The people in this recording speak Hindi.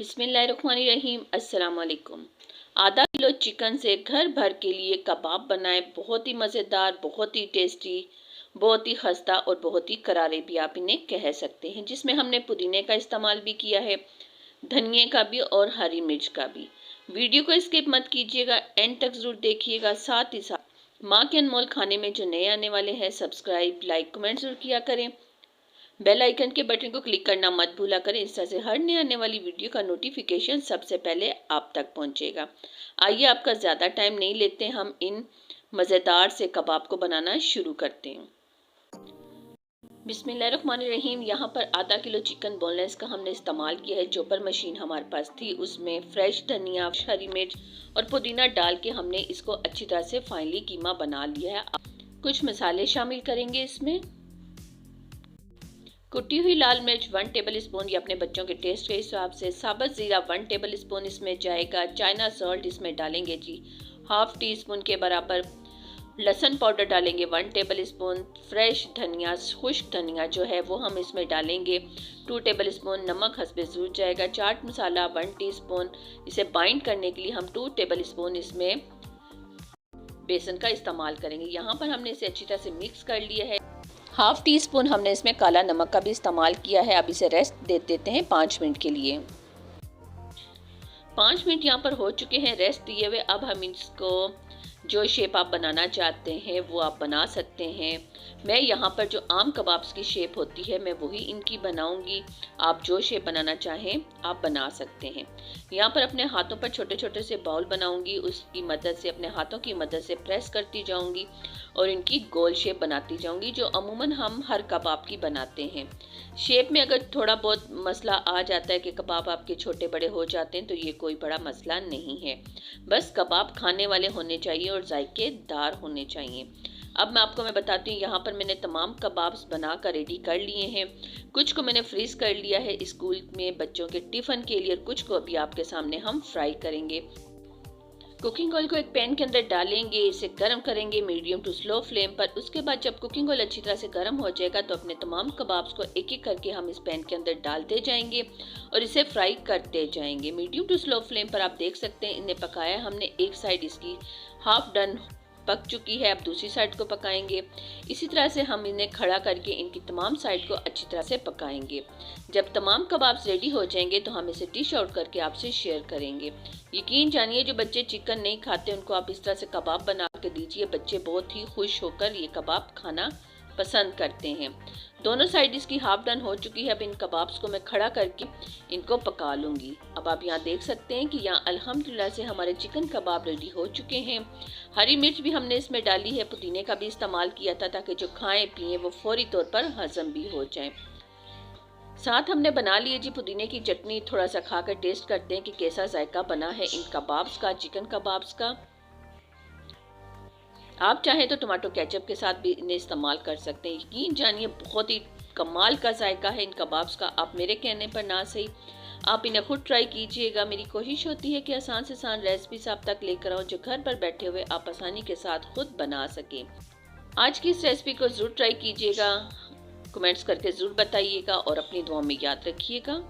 बिस्मिल्लाहिर्रहमानिर्रहीम। अस्सलाम वालेकुम। आधा किलो चिकन से घर भर के लिए कबाब बनाएं। बहुत ही मज़ेदार, बहुत ही टेस्टी, बहुत ही खस्ता और बहुत ही करारे भी आप इन्हें कह सकते हैं, जिसमें हमने पुदीने का इस्तेमाल भी किया है, धनिए का भी और हरी मिर्च का भी। वीडियो को स्किप मत कीजिएगा, एंड तक जरूर देखिएगा। साथ ही साथ माँ के अनमोल खाने में जो नए आने वाले हैं, सब्सक्राइब, लाइक, कमेंट जरूर किया करें। बेल आइकन के बटन को क्लिक करना मत भूला करें। इस तरह से हर नए आने वाली वीडियो का नोटिफिकेशन सबसे पहले आप तक पहुंचेगा। आइए, आपका ज़्यादा टाइम नहीं लेते, हम इन मज़ेदार से कबाब को बनाना शुरू करते हैं। बिस्मिल्लाहिर्रहमानिर्रहीम। यहाँ पर आधा किलो चिकन बोनलेस का हमने इस्तेमाल किया है। चॉपर मशीन हमारे पास थी, उसमें फ्रेश धनिया, हरी मिर्च और पुदीना डाल के हमने इसको अच्छी तरह से फाइनली कीमा बना लिया है। कुछ मसाले शामिल करेंगे इसमें। कुटी हुई लाल मिर्च 1 टेबल स्पून, ये अपने बच्चों के टेस्ट के हिसाब से। साबुत ज़ीरा 1 टेबल स्पून इसमें जाएगा। चाइना सॉल्ट इसमें डालेंगे जी हाफ टी स्पून के बराबर। लहसुन पाउडर डालेंगे 1 टेबल स्पून। फ्रेश धनिया, खुश्क धनिया जो है वो हम इसमें डालेंगे 2 टेबल स्पून। नमक हस्बे ज़रूर जाएगा। चाट मसाला 1 टीस्पून। इसे बाइंड करने के लिए हम 2 टेबल स्पून इसमें बेसन का इस्तेमाल करेंगे। यहाँ पर हमने इसे अच्छी तरह से मिक्स कर लिया है। हाफ टी स्पून हमने इसमें काला नमक का भी इस्तेमाल किया है। अब इसे रेस्ट दे देते हैं 5 मिनट के लिए। 5 मिनट यहाँ पर हो चुके हैं रेस्ट दिए हुए। अब हम इसको जो शेप आप बनाना चाहते हैं वो आप बना सकते हैं। मैं यहाँ पर जो आम कबाब्स की शेप होती है मैं वही इनकी बनाऊंगी। आप जो शेप बनाना चाहें आप बना सकते हैं। यहाँ पर अपने हाथों पर छोटे छोटे से बाउल बनाऊंगी, उसकी मदद से, अपने हाथों की मदद से प्रेस करती जाऊंगी और इनकी गोल शेप बनाती जाऊंगी, जो अमूमन हम हर कबाब की बनाते हैं। शेप में अगर थोड़ा बहुत मसला आ जाता है कि कबाब आपके छोटे बड़े हो जाते हैं, तो ये कोई बड़ा मसला नहीं है। बस कबाब खाने वाले होने चाहिए और जायकेदार होने चाहिए। अब मैं बताती हूँ, यहाँ पर मैंने तमाम कबाब्स बना कर रेडी कर लिए हैं। कुछ को मैंने फ्रीज कर लिया है स्कूल में बच्चों के टिफ़िन के लिए, और कुछ को अभी आपके सामने हम फ्राई करेंगे। कुकिंग ऑयल को एक पैन के अंदर डालेंगे, इसे गर्म करेंगे मीडियम टू स्लो फ्लेम पर। उसके बाद जब कुकिंग ऑयल अच्छी तरह से गर्म हो जाएगा तो अपने तमाम कबाब्स को एक एक करके हम इस पैन के अंदर डालते जाएंगे और इसे फ्राई करते जाएंगे। मीडियम टू स्लो फ्लेम पर आप देख सकते हैं इन्हें पकाया हमने। एक साइड इसकी हाफ डन पक चुकी है, अब दूसरी साइड को पकाएंगे। इसी तरह से हम इन्हें खड़ा करके इनकी तमाम साइड को अच्छी तरह से पकाएंगे। जब तमाम कबाब्स रेडी हो जाएंगे तो हम इसे डिश आउट करके आपसे शेयर करेंगे। यकीन जानिए, जो बच्चे चिकन नहीं खाते उनको आप इस तरह से कबाब बना के दीजिए, बच्चे बहुत ही खुश होकर ये कबाब खाना पसंद करते हैं। दोनों साइड इसकी हाफ डन हो चुकी है। अब इन कबाब्स को मैं खड़ा करके इनको पका लूँगी। अब आप यहाँ देख सकते हैं कि यहाँ अल्हम्दुलिल्लाह से हमारे चिकन कबाब रेडी हो चुके हैं। हरी मिर्च भी हमने इसमें डाली है, पुदीने का भी इस्तेमाल किया था ताकि जो खाएं पिए वो फौरी तौर पर हजम भी हो जाए। साथ हमने बना लिए जी पुदीने की चटनी। थोड़ा सा खाकर टेस्ट करते हैं कि कैसा जायका बना है इन कबाब्स का, चिकन कबाब्स का। आप चाहें तो टमाटो केचप के साथ भी इन्हें इस्तेमाल कर सकते हैं। यकीन जानिए, बहुत ही कमाल का जायका है इन कबाब्स का। आप मेरे कहने पर ना सही, आप इन्हें खुद ट्राई कीजिएगा। मेरी कोशिश होती है कि आसान से आसान रेसिपीज आप तक लेकर आऊँ, जो घर पर बैठे हुए आप आसानी के साथ खुद बना सकें। आज की इस रेसिपी को ज़रूर ट्राई कीजिएगा, कमेंट्स करके ज़रूर बताइएगा और अपनी दुआ में याद रखिएगा।